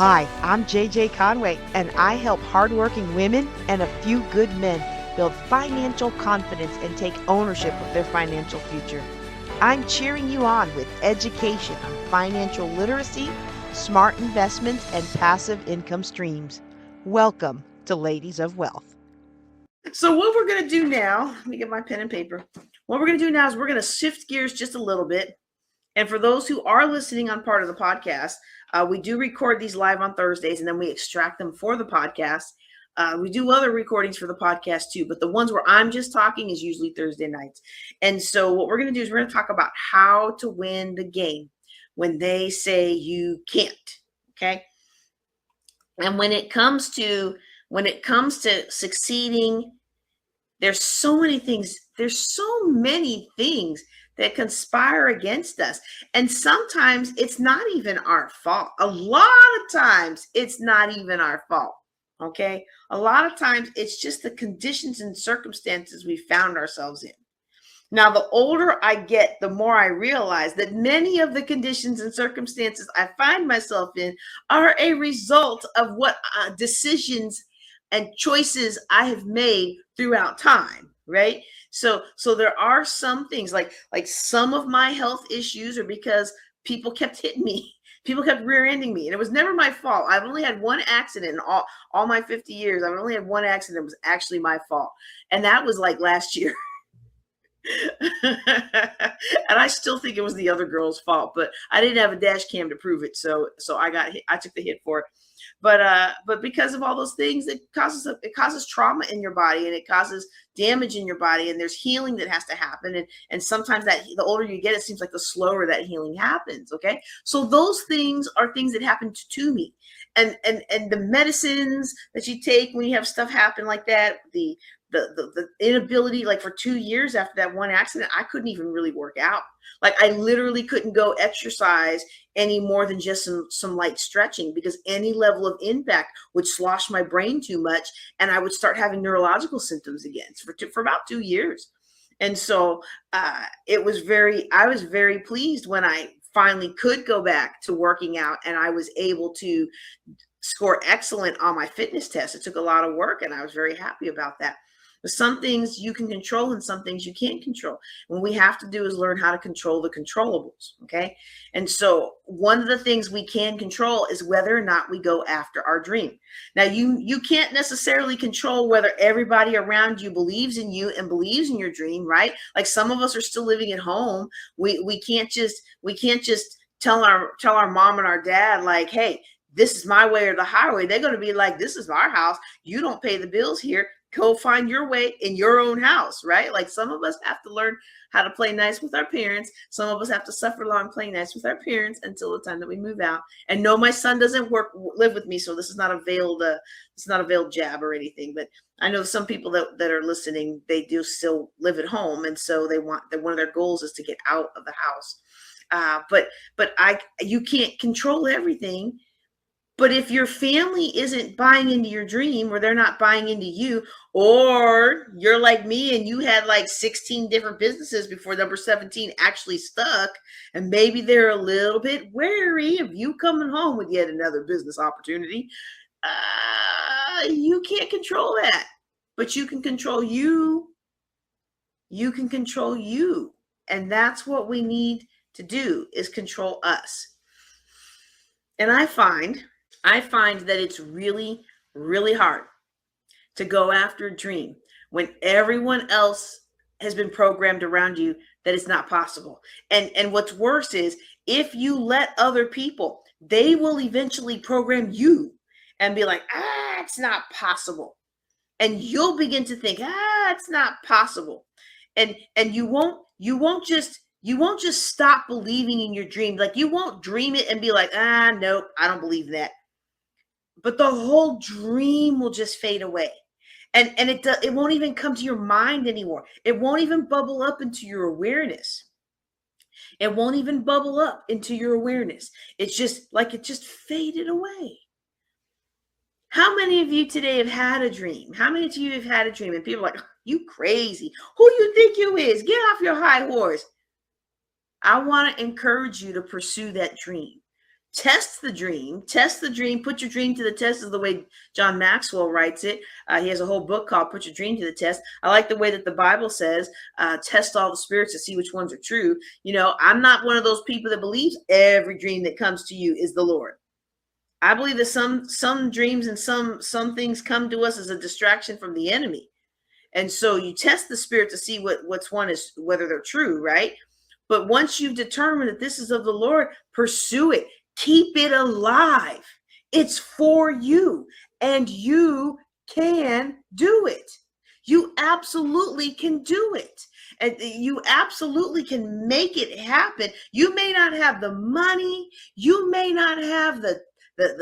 Hi, I'm JJ Conway, and I help hardworking women and a few good men build financial confidence and take ownership of their financial future. I'm cheering you on with education on financial literacy, smart investments, and passive income streams. Welcome to Ladies of Wealth. So what we're going to do now, let me get my pen and paper. What we're going to do now is we're going to shift gears just a little bit. And for those who are listening on part of the podcast, we do record these live on Thursdays, and then we extract them for the podcast. We do other recordings for the podcast too, but the ones where I'm just talking is usually Thursday nights. And so what we're going to do is we're going to talk about how to win the game when they say you can't. Okay. And when it comes to succeeding, there's so many things that conspire against us. And sometimes it's not even our fault. A lot of times it's not even our fault. Okay. A lot of times it's just the conditions and circumstances we found ourselves in. Now, the older I get, the more I realize that many of the conditions and circumstances I find myself in are a result of what decisions and choices I have made throughout time, right? So there are some things like some of my health issues are because people kept hitting me. People kept rear-ending me, and it was never my fault. I've only had one accident in all my 50 years. I've only had one accident that was actually my fault, and that was like last year. And I still think it was the other girl's fault, but I didn't have a dash cam to prove it, so I got hit. I took the hit for it. But because of all those things, it causes trauma in your body, and it causes damage in your body, and there's healing that has to happen. And sometimes that the older you get, it seems like the slower that healing happens. Okay. So those things are things that happened to me. And the medicines that you take when you have stuff happen like that, the inability, like for 2 years after that one accident, I couldn't even really work out. Like I literally couldn't go exercise any more than just some light stretching, because any level of impact would slosh my brain too much, and I would start having neurological symptoms again for about 2 years. And so I was very pleased when I finally could go back to working out, and I was able to score excellent on my fitness test. It took a lot of work, and I was very happy about that. But some things you can control and some things you can't control. What we have to do is learn how to control the controllables, okay? And so one of the things we can control is whether or not we go after our dream. Now, you can't necessarily control whether everybody around you believes in you and believes in your dream, right? Like some of us are still living at home. We can't just tell our mom and our dad, like, hey, this is my way or the highway. They're going to be like, this is our house. You don't pay the bills here. Go find your way in your own house, right? Like some of us have to learn how to play nice with our parents. Some of us have to suffer along playing nice with our parents until the time that we move out. And no, my son doesn't live with me, so this is not a veiled jab or anything. But I know some people that are listening, they do still live at home, and so one of their goals is to get out of the house. But you can't control everything. But if your family isn't buying into your dream, or they're not buying into you, or you're like me and you had like 16 different businesses before number 17 actually stuck, and maybe they're a little bit wary of you coming home with yet another business opportunity, you can't control that. But you can control you. You can control you. And that's what we need to do, is control us. And I find that it's really, really hard to go after a dream when everyone else has been programmed around you that it's not possible. And what's worse is if you let other people, they will eventually program you and be like, it's not possible. And you'll begin to think, it's not possible. And you won't just stop believing in your dream. Like you won't dream it and be like, nope, I don't believe that. But the whole dream will just fade away. And it won't even come to your mind anymore. It won't even bubble up into your awareness. It won't even bubble up into your awareness. It's just like it just faded away. How many of you today have had a dream? How many of you have had a dream? And people are like, you crazy. Who you think you is? Get off your high horse. I want to encourage you to pursue that dream. Test the dream, put your dream to the test is the way John Maxwell writes it. He has a whole book called Put Your Dream to the Test. I like the way that the Bible says, test all the spirits to see which ones are true. I'm not one of those people that believes every dream that comes to you is the Lord. I believe that some dreams and some things come to us as a distraction from the enemy. And so you test the spirit to see what's one is, whether they're true, right? But once you've determined that this is of the Lord, pursue it. Keep it alive. It's for you, and you can do it. You absolutely can do it. And you absolutely can make it happen. You may not have the money. You may not have the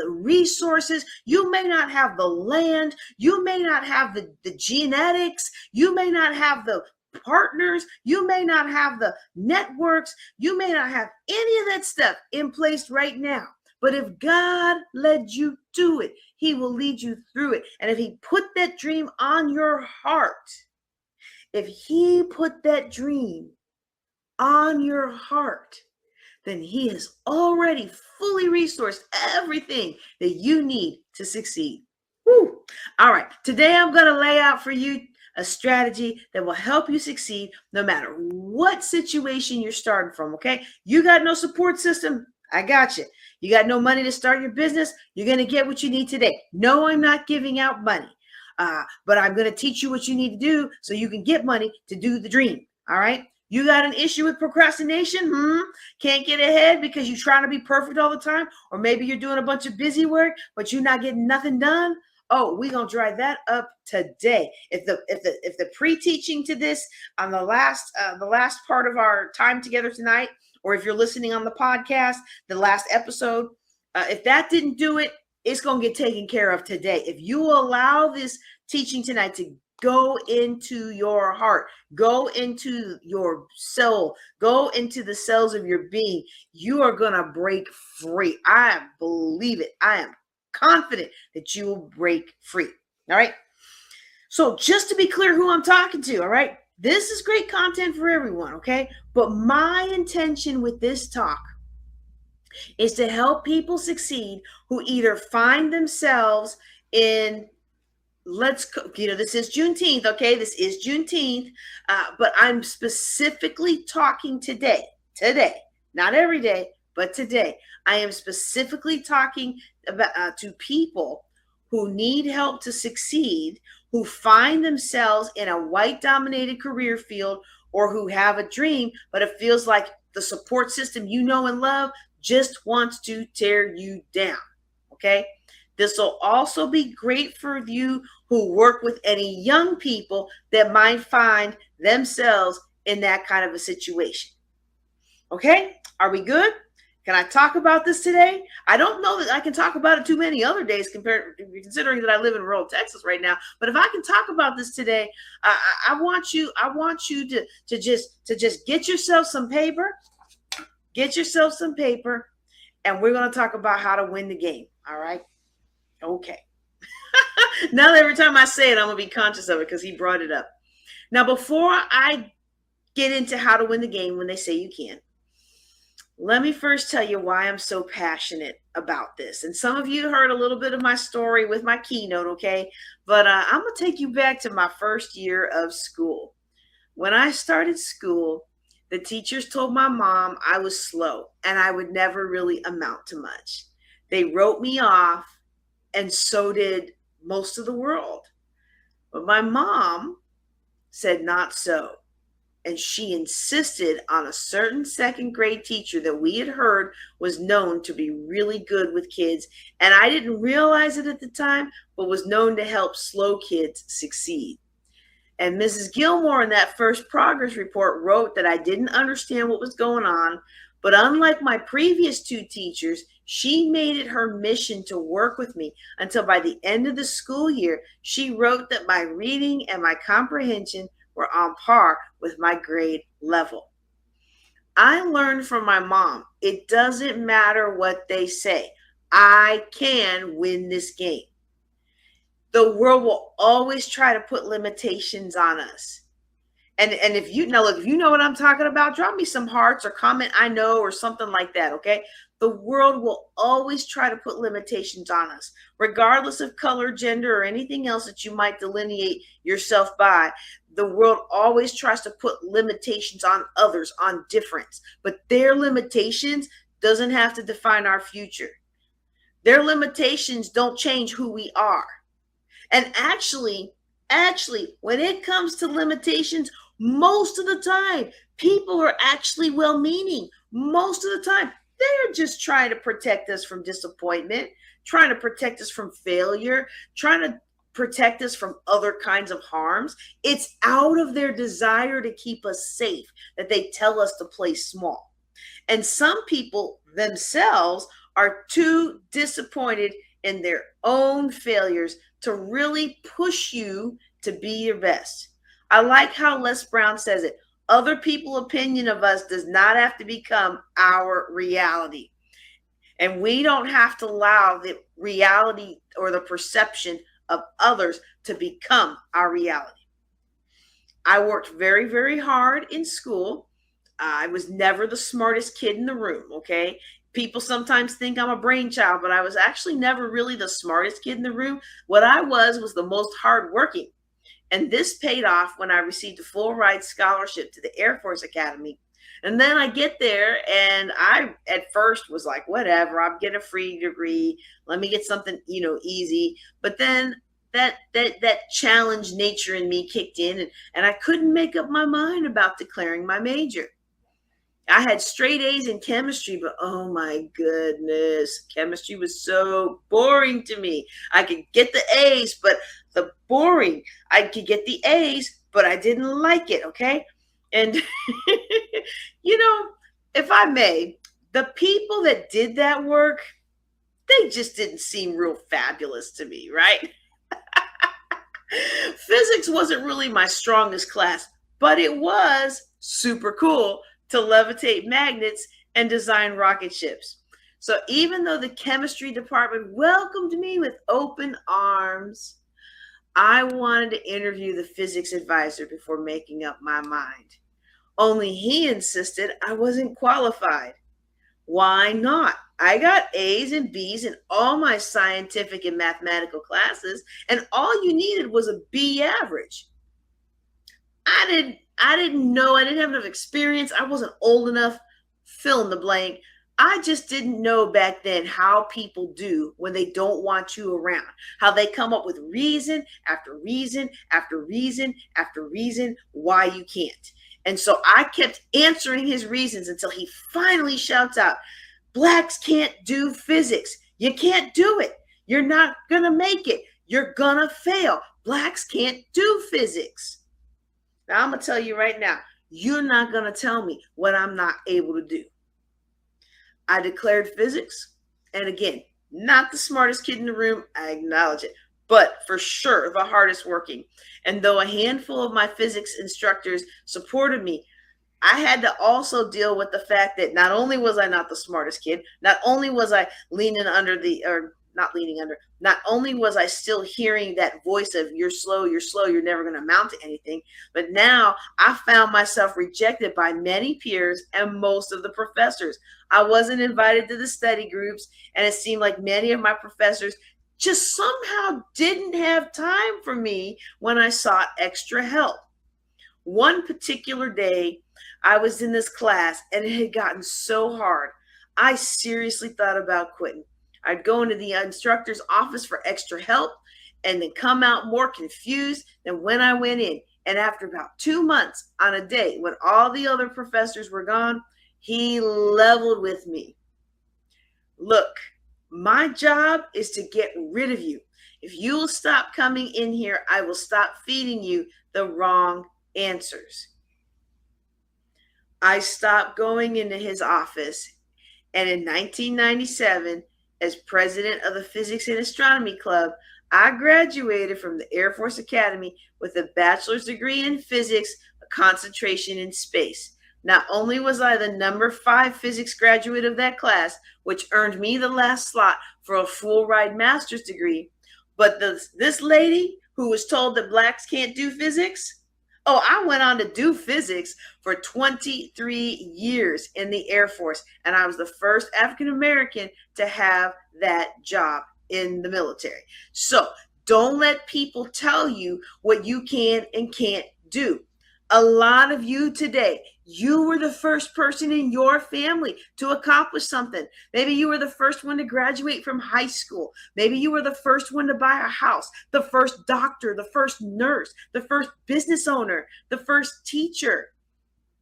resources. You may not have the land. You may not have the genetics. You may not have the partners. You may not have the networks. You may not have any of that stuff in place right now. But if God led you to it, he will lead you through it. And if he put that dream on your heart, if he put that dream on your heart, then he has already fully resourced everything that you need to succeed. Woo. All right. Today I'm going to lay out for you a strategy that will help you succeed no matter what situation you're starting from, okay? You got no support system? I got you. You got no money to start your business? You're going to get what you need today. No, I'm not giving out money, but I'm going to teach you what you need to do so you can get money to do the dream, all right? You got an issue with procrastination? Can't get ahead because you're trying to be perfect all the time? Or maybe you're doing a bunch of busy work, but you're not getting nothing done? Oh, we're gonna dry that up today. If the pre-teaching to this on the last part of our time together tonight, or if you're listening on the podcast, the last episode, if that didn't do it, it's gonna get taken care of today. If you allow this teaching tonight to go into your heart, go into your soul, go into the cells of your being, you are gonna break free. I believe it. I am confident that you will break free. All right. So just to be clear who I'm talking to, all right, this is great content for everyone. Okay. But my intention with this talk is to help people succeed who either find themselves in, this is Juneteenth. Okay. This is Juneteenth. But I'm specifically talking today, not every day, but today, I am specifically talking about to people who need help to succeed, who find themselves in a white-dominated career field, or who have a dream, but it feels like the support system you know and love just wants to tear you down, okay? This will also be great for you who work with any young people that might find themselves in that kind of a situation, okay? Are we good? Can I talk about this today? I don't know that I can talk about it too many other days considering that I live in rural Texas right now. But if I can talk about this today, I want you to just get yourself some paper. Get yourself some paper, and we're going to talk about how to win the game. All right? Okay. Now every time I say it, I'm going to be conscious of it because he brought it up. Now, before I get into how to win the game when they say you can, let me first tell you why I'm so passionate about this. And some of you heard a little bit of my story with my keynote, okay? But I'm going to take you back to my first year of school. When I started school, the teachers told my mom I was slow and I would never really amount to much. They wrote me off, and so did most of the world. But my mom said not so. And she insisted on a certain second grade teacher that we had heard was known to be really good with kids. And I didn't realize it at the time, but was known to help slow kids succeed. And Mrs. Gilmore in that first progress report wrote that I didn't understand what was going on. But unlike my previous two teachers, she made it her mission to work with me until by the end of the school year, she wrote that my reading and my comprehension were on par with my grade level. I learned from my mom, it doesn't matter what they say. I can win this game. The world will always try to put limitations on us. And if you know what I'm talking about, drop me some hearts or comment I know or something like that, okay? The world will always try to put limitations on us, regardless of color, gender, or anything else that you might delineate yourself by. The world always tries to put limitations on others, on difference, but their limitations doesn't have to define our future. Their limitations don't change who we are. And actually, when it comes to limitations, most of the time, people are actually well-meaning. Most of the time, they're just trying to protect us from disappointment, trying to protect us from failure, trying to protect us from other kinds of harms. It's out of their desire to keep us safe that they tell us to play small. And some people themselves are too disappointed in their own failures to really push you to be your best. I like how Les Brown says it. Other people's opinion of us does not have to become our reality. And we don't have to allow the reality or the perception of others to become our reality. I worked very, very hard in school. I was never the smartest kid in the room, okay? People sometimes think I'm a brainchild, but I was actually never really the smartest kid in the room. What I was the most hardworking. And this paid off when I received a full ride scholarship to the Air Force Academy. And then I get there and I at first was like, whatever, I'm getting a free degree. Let me get something, easy. But then that challenge nature in me kicked in and I couldn't make up my mind about declaring my major. I had straight A's in chemistry, but oh my goodness, chemistry was so boring to me. I could get the A's, but I could get the A's, but I didn't like it, okay? And, if I may, the people that did that work, they just didn't seem real fabulous to me, right? Physics wasn't really my strongest class, but it was super cool to levitate magnets and design rocket ships. So even though the chemistry department welcomed me with open arms, I wanted to interview the physics advisor before making up my mind. Only he insisted I wasn't qualified. Why not? I got A's and B's in all my scientific and mathematical classes, and all you needed was a B average. I didn't know. I didn't have enough experience. I wasn't old enough. Fill in the blank. I just didn't know back then how people do when they don't want you around. How they come up with reason after reason after reason after reason why you can't. And so I kept answering his reasons until he finally shouts out, "Blacks can't do physics. You can't do it. You're not going to make it. You're going to fail. Blacks can't do physics." Now, I'm going to tell you right now, you're not going to tell me what I'm not able to do. I declared physics. And again, not the smartest kid in the room. I acknowledge it. But for sure, the hardest working. And though a handful of my physics instructors supported me, I had to also deal with the fact that not only was I not the smartest kid, not only was I not only was I still hearing that voice of you're slow, you're never going to amount to anything, but now I found myself rejected by many peers and most of the professors. I wasn't invited to the study groups, and it seemed like many of my professors just somehow didn't have time for me when I sought extra help. One particular day, I was in this class, and it had gotten so hard, I seriously thought about quitting. I'd go into the instructor's office for extra help and then come out more confused than when I went in. And after about 2 months on a day when all the other professors were gone, he leveled with me. "Look, my job is to get rid of you. If you will stop coming in here, I will stop feeding you the wrong answers." I stopped going into his office, and in 1997, as president of the Physics and Astronomy Club, I graduated from the Air Force Academy with a bachelor's degree in physics, a concentration in space. Not only was I the number 5 physics graduate of that class, which earned me the last slot for a full ride master's degree, but this lady who was told that blacks can't do physics, Oh, I went on to do physics for 23 years in the Air Force, and I was the first African American to have that job in the military. So don't let people tell you what you can and can't do. A lot of you today, you were the first person in your family to accomplish something. Maybe you were the first one to graduate from high school. Maybe you were the first one to buy a house, the first doctor, the first nurse, the first business owner, the first teacher.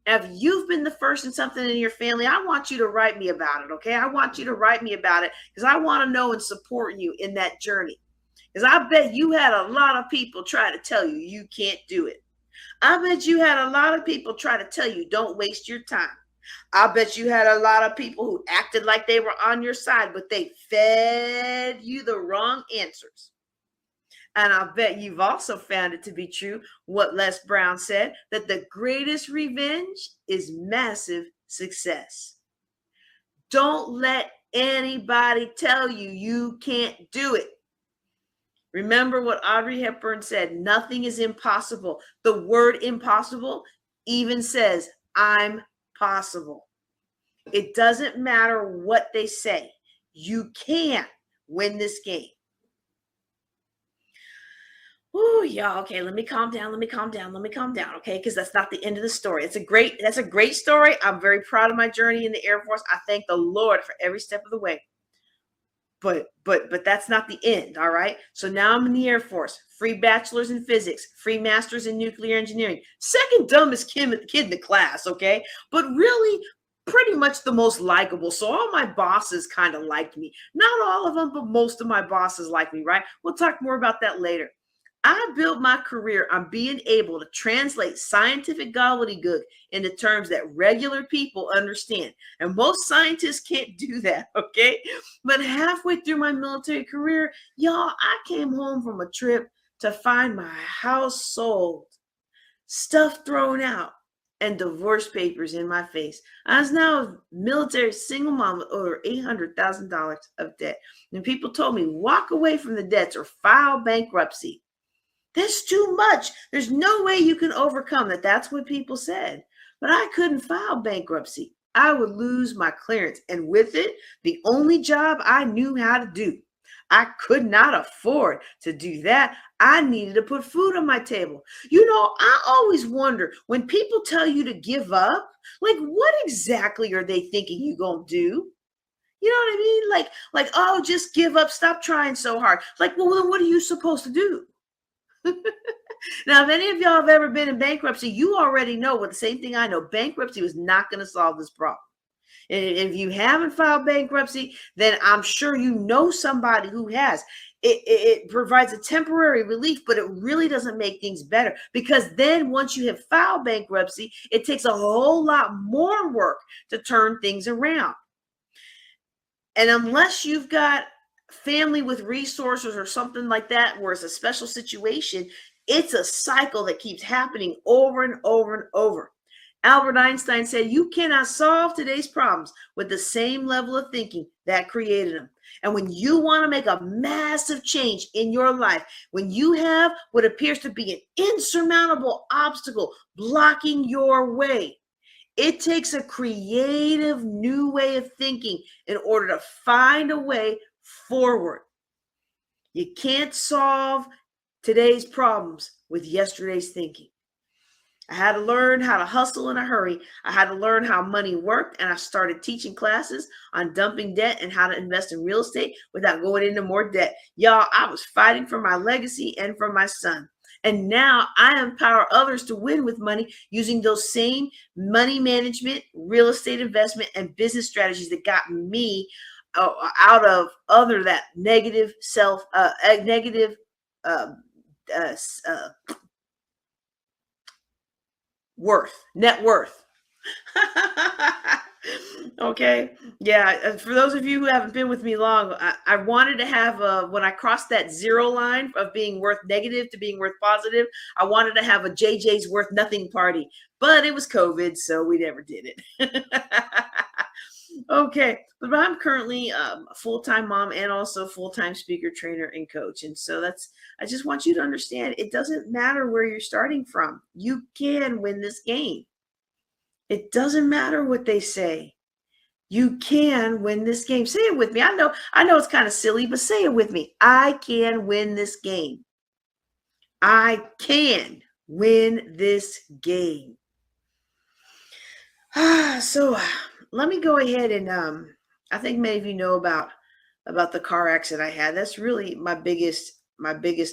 If you've been the first in something in your family, I want you to write me about it, okay? I want you to write me about it because I want to know and support you in that journey. Because I bet you had a lot of people try to tell you you can't do it. I bet you had a lot of people try to tell you don't waste your time. I bet you had a lot of people who acted like they were on your side, but they fed you the wrong answers. And I bet you've also found it to be true what Les Brown said, that the greatest revenge is massive success. Don't let anybody tell you you can't do it. Remember what Audrey Hepburn said, nothing is impossible. The word impossible even says, I'm possible. It doesn't matter what they say. You can win this game. Oh, yeah. Okay, let me calm down. Okay, because that's not the end of the story. That's a great story. I'm very proud of my journey in the Air Force. I thank the Lord for every step of the way. But that's not the end, all right? So now I'm in the Air Force, free bachelor's in physics, free master's in nuclear engineering, second dumbest kid in the class, okay? But really pretty much the most likable. So all my bosses kind of liked me. Not all of them, but most of my bosses like me, right? We'll talk more about that later. I built my career on being able to translate scientific gobbledygook into terms that regular people understand. And most scientists can't do that, okay? But halfway through my military career, y'all, I came home from a trip to find my house sold, stuff thrown out, and divorce papers in my face. I was now a military single mom with over $800,000 of debt. And people told me, walk away from the debts or file bankruptcy. That's too much. There's no way you can overcome that. That's what people said. But I couldn't file bankruptcy. I would lose my clearance. And with it, the only job I knew how to do. I could not afford to do that. I needed to put food on my table. You know, I always wonder when people tell you to give up, like what exactly are they thinking you gonna do? You know what I mean? Like, oh, just give up. Stop trying so hard. Like, well, then what are you supposed to do? Now, if any of y'all have ever been in bankruptcy, you already know what the same thing I know. Bankruptcy was not going to solve this problem. And if you haven't filed bankruptcy, then I'm sure you know somebody who has. It provides a temporary relief, but it really doesn't make things better because then once you have filed bankruptcy, it takes a whole lot more work to turn things around. And unless you've got family with resources or something like that where it's a special situation, it's a cycle that keeps happening over and over and over. Albert Einstein said, you cannot solve today's problems with the same level of thinking that created them. And when you want to make a massive change in your life, when you have what appears to be an insurmountable obstacle blocking your way, it takes a creative new way of thinking in order to find a way forward. You can't solve today's problems with yesterday's thinking. I had to learn how to hustle in a hurry. I had to learn how money worked, and I started teaching classes on dumping debt and how to invest in real estate without going into more debt. Y'all, I was fighting for my legacy and for my son. And now I empower others to win with money using those same money management, real estate investment, and business strategies that got me out of that negative net worth. Okay. Yeah. For those of you who haven't been with me long, I wanted to have when I crossed that zero line of being worth negative to being worth positive, I wanted to have a JJ's worth nothing party, but it was COVID, so we never did it. Okay, but I'm currently a full-time mom and also full-time speaker, trainer, and coach. And so I just want you to understand it doesn't matter where you're starting from. You can win this game. It doesn't matter what they say. You can win this game. Say it with me. I know it's kind of silly, but say it with me. I can win this game. I can win this game. So let me go ahead and I think many of you know about the car accident I had. That's really my biggest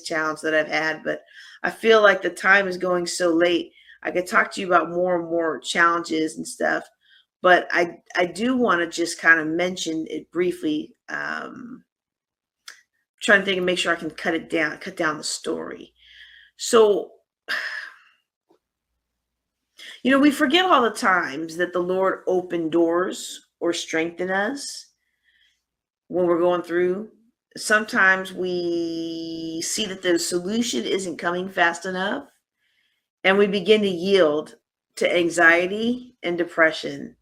challenge that I've had, but I feel like the time is going so late. I could talk to you about more and more challenges and stuff, but I do want to just kind of mention it briefly. Trying to think and make sure I can cut down the story. So, we forget all the times that the Lord opened doors or strengthened us when we're going through. Sometimes we see that the solution isn't coming fast enough, and we begin to yield to anxiety and depression.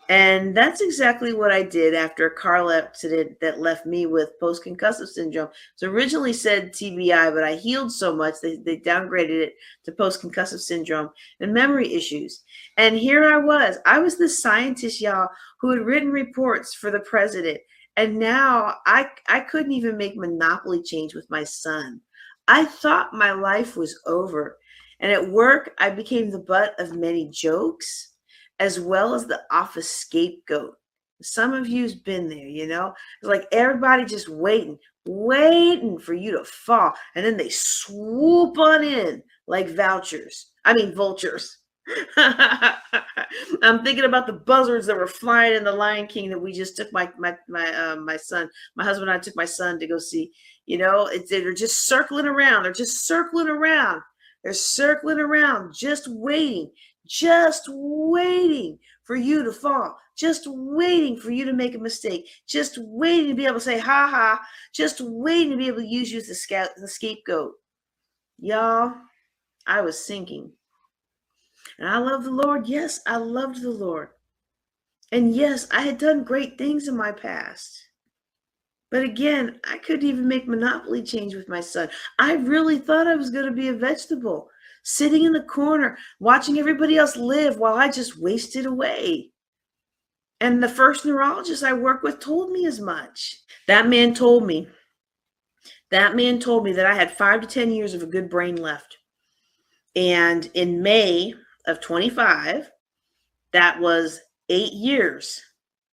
And that's exactly what I did after a car accident that left me with post-concussive syndrome. So originally said TBI, but I healed so much, they downgraded it to post-concussive syndrome and memory issues. And here I was the scientist, y'all, who had written reports for the president. And now I couldn't even make Monopoly change with my son. I thought my life was over. And at work, I became the butt of many jokes, as well as the office scapegoat. Some of you's been there, It's like everybody just waiting for you to fall. And then they swoop on in like vultures. I'm thinking about the buzzards that were flying in the Lion King that we just took my son, my husband and I took my son to go see. They're just circling around. They're circling around, just waiting for you to fall, just waiting for you to make a mistake, just waiting to be able to say, ha ha, just waiting to be able to use you as the scapegoat. Y'all, I was sinking. And I love the Lord. Yes, I loved the Lord. And yes, I had done great things in my past. But again, I couldn't even make Monopoly change with my son. I really thought I was going to be a vegetable, sitting in the corner, watching everybody else live while I just wasted away. And the first neurologist I worked with told me as much. That man told me that I had 5 to 10 years of a good brain left. And in May of 25, that was 8 years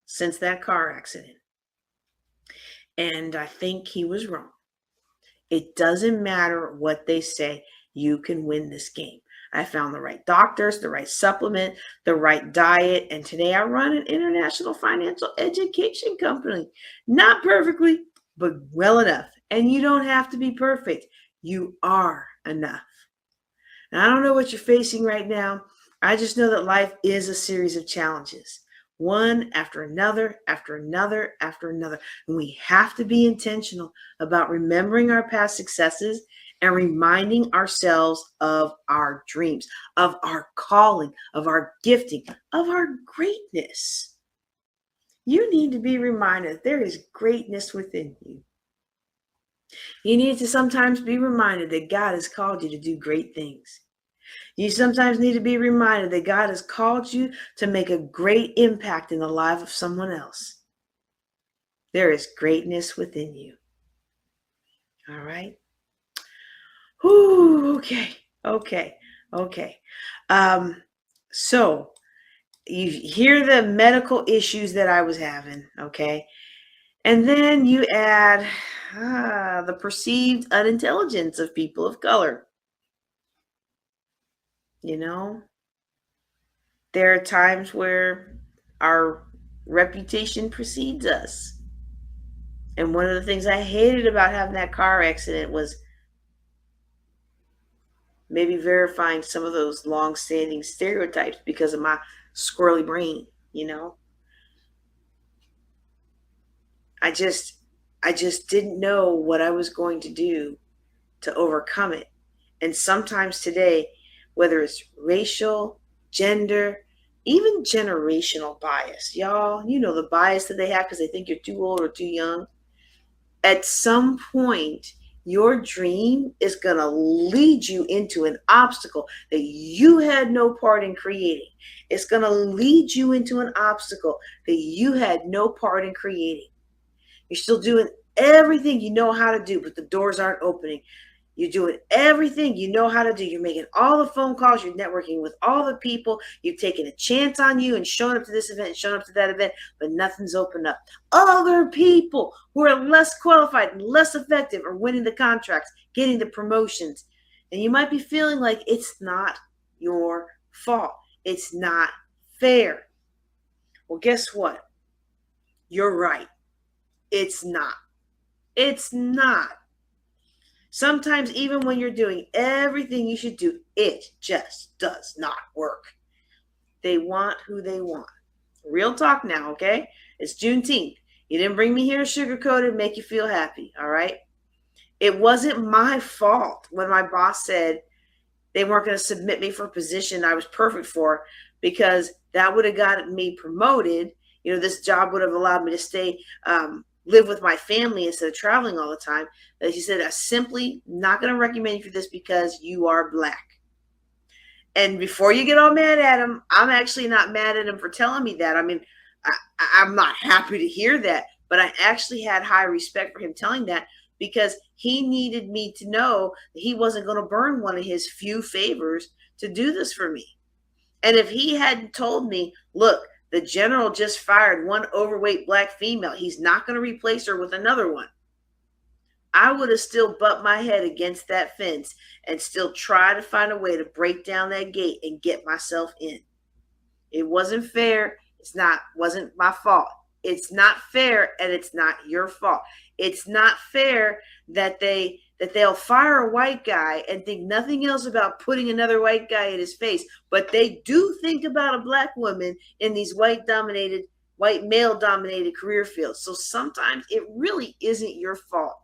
since that car accident. And I think he was wrong. It doesn't matter what they say. You can win this game. I found the right doctors, the right supplement, the right diet. And today I run an international financial education company. Not perfectly, but well enough. And you don't have to be perfect. You are enough. And I don't know what you're facing right now. I just know that life is a series of challenges. One after another, after another, after another. And we have to be intentional about remembering our past successes and reminding ourselves of our dreams, of our calling, of our gifting, of our greatness. You need to be reminded there is greatness within you. You need to sometimes be reminded that God has called you to do great things. You sometimes need to be reminded that God has called you to make a great impact in the life of someone else. There is greatness within you. All right? Ooh, okay. So you hear the medical issues that I was having, okay? And then you add the perceived unintelligence of people of color. There are times where our reputation precedes us. And one of the things I hated about having that car accident was maybe verifying some of those long-standing stereotypes because of my squirrely brain, I just didn't know what I was going to do to overcome it. And sometimes today, whether it's racial, gender, Even generational bias, y'all, you know, the bias that they have because they think you're too old or too young. At some point, your dream is going to lead you into an obstacle that you had no part in creating. It's going to lead you into an obstacle that you had no part in creating. You're still doing everything you know how to do, but the doors aren't opening. You're doing everything you know how to do. You're making all the phone calls. You're networking with all the people. You've taken a chance on you and showing up to this event and showing up to that event, but nothing's opened up. Other people who are less qualified and less effective are winning the contracts, getting the promotions. And you might be feeling like it's not your fault. It's not fair. Well, guess what? You're right. It's not. It's not. Sometimes even when you're doing everything you should do, it just does not work. They want who they want. Real talk now, okay? It's Juneteenth. You didn't bring me here to sugarcoat it and make you feel happy, all right? It wasn't my fault when my boss said they weren't going to submit me for a position I was perfect for, because that would have gotten me promoted. You know, this job would have allowed me to stay, live with my family instead of traveling all the time. That she said, I'm simply not going to recommend you for this because you are Black. And before you get all mad at him, I'm actually not mad at him for telling me that. I mean, I'm not happy to hear that, but I actually had high respect for him telling that, because he needed me to know that he wasn't going to burn one of his few favors to do this for me. And if he hadn't told me, look, the general just fired one overweight Black female, he's not going to replace her with another one, I would have still butt my head against that fence and still try to find a way to break down that gate and get myself in. It wasn't fair. Wasn't my fault. It's not fair, and it's not your fault. It's not fair that they'll fire a white guy and think nothing else about putting another white guy in his face, but they do think about a Black woman in these white male dominated career fields. So sometimes it really isn't your fault.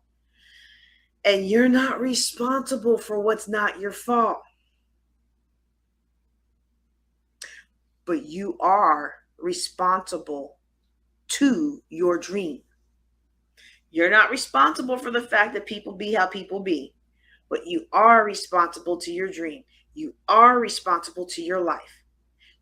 And you're not responsible for what's not your fault. But you are responsible to your dream. You're not responsible for the fact that people be how people be, but you are responsible to your dream. You are responsible to your life.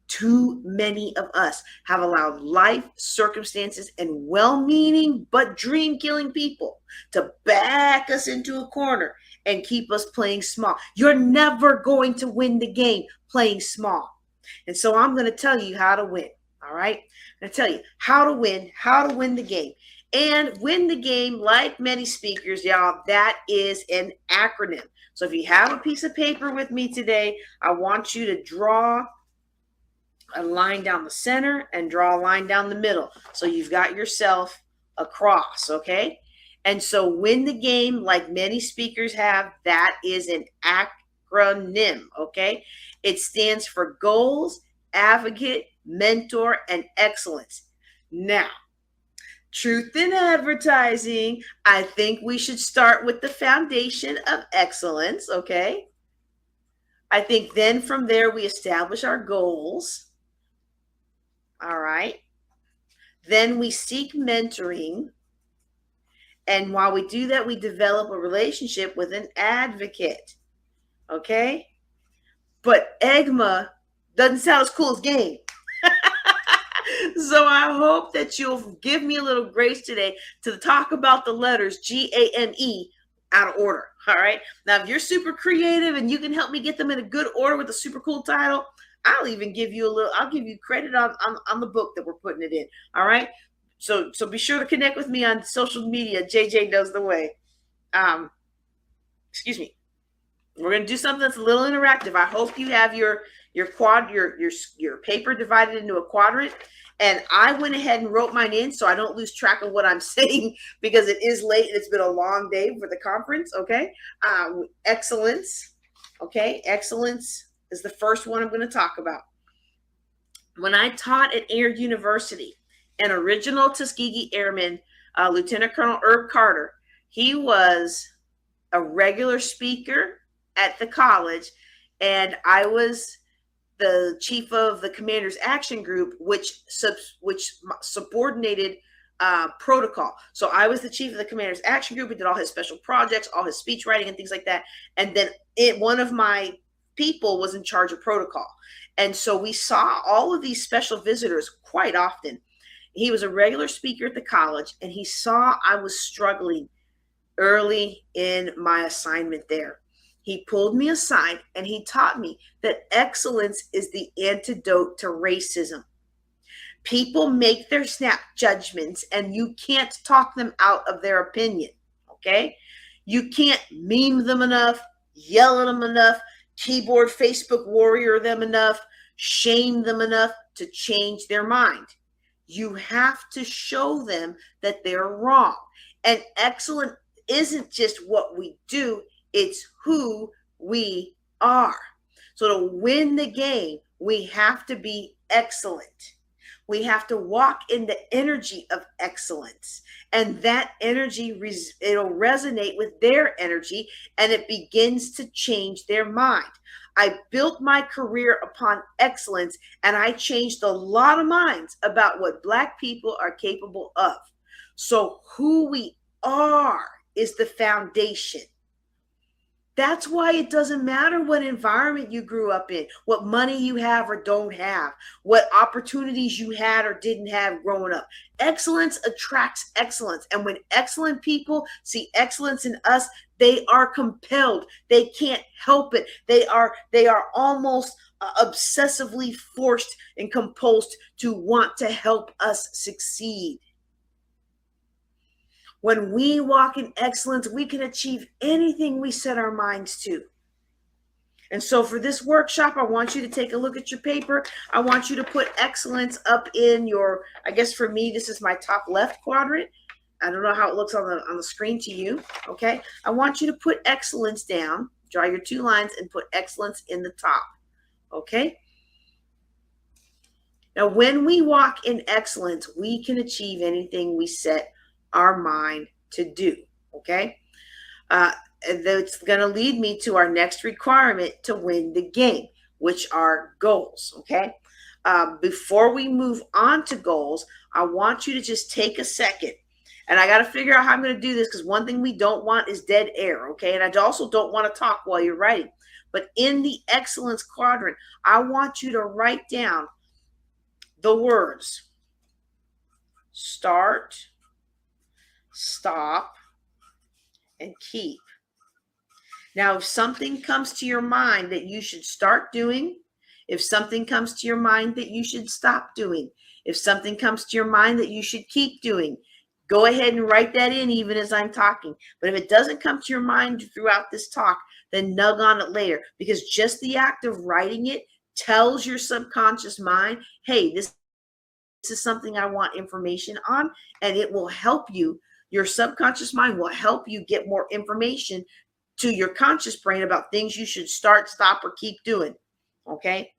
Too many of us have allowed life, circumstances, and well-meaning but dream-killing people to back us into a corner and keep us playing small. You're never going to win the game playing small. And so I'm going to tell you how to win, all right? I'm going to tell you how to win the game. And win the game, like many speakers, y'all, that is an acronym. So if you have a piece of paper with me today, I want you to draw a line down the center and draw a line down the middle. So you've got yourself a cross, okay? And so win the game, like many speakers have, that is an acronym, okay? It stands for goals, advocate, mentor, and excellence. Now, truth in advertising, I think we should start with the foundation of excellence, okay? I think then from there we establish our goals. All right. Then we seek mentoring. And while we do that, we develop a relationship with an advocate. Okay. But EGMA doesn't sound as cool as game. So I hope that you'll give me a little grace today to talk about the letters GAME out of order. All right. Now, if you're super creative and you can help me get them in a good order with a super cool title, I'll even give you I'll give you credit on the book that we're putting it in. All right. So be sure to connect with me on social media. JJ knows the way. Excuse me. We're going to do something that's a little interactive. I hope you have your paper divided into a quadrant. And I went ahead and wrote mine in so I don't lose track of what I'm saying, because it is late and it's been a long day for the conference. Okay. Excellence. Okay. Excellence is the first one I'm going to talk about. When I taught at Air University, an original Tuskegee Airman, Lieutenant Colonel Herb Carter, he was a regular speaker at the college, and I was the chief of the Commander's Action Group, which subordinated protocol. So I was the chief of the Commander's Action Group. We did all his special projects, all his speech writing and things like that. And then one of my people was in charge of protocol. And so we saw all of these special visitors quite often. He was a regular speaker at the college, and he saw I was struggling early in my assignment there. He pulled me aside and he taught me that excellence is the antidote to racism. People make their snap judgments and you can't talk them out of their opinion, okay? You can't meme them enough, yell at them enough, keyboard Facebook warrior them enough, shame them enough to change their mind. You have to show them that they're wrong. And excellent isn't just what we do, it's who we are. So to win the game, we have to be excellent. We have to walk in the energy of excellence. And that energy, it'll resonate with their energy, and it begins to change their mind. I built my career upon excellence, and I changed a lot of minds about what Black people are capable of. So who we are is the foundation. That's why it doesn't matter what environment you grew up in, what money you have or don't have, what opportunities you had or didn't have growing up. Excellence attracts excellence. And when excellent people see excellence in us, they are compelled. They can't help it. They are almost obsessively forced and compulsed to want to help us succeed. When we walk in excellence, we can achieve anything we set our minds to. And so for this workshop, I want you to take a look at your paper. I want you to put excellence up in your, I guess for me, this is my top left quadrant. I don't know how it looks on the screen to you, okay? I want you to put excellence down, draw your 2 lines and put excellence in the top, okay? Now, when we walk in excellence, we can achieve anything we set our mind to do, okay? That's going to lead me to our next requirement to win the game, which are goals, okay? Before we move on to goals, I want you to just take a second, and I got to figure out how I'm going to do this, because one thing we don't want is dead air, okay? And I also don't want to talk while you're writing. But in the excellence quadrant, I want you to write down the words start, stop, and keep. Now, if something comes to your mind that you should start doing, if something comes to your mind that you should stop doing, if something comes to your mind that you should keep doing, go ahead and write that in even as I'm talking. But if it doesn't come to your mind throughout this talk, then nug on it later, because just the act of writing it tells your subconscious mind, hey, this is something I want information on, and it will help you. Your subconscious mind will help you get more information to your conscious brain about things you should start, stop, or keep doing, okay?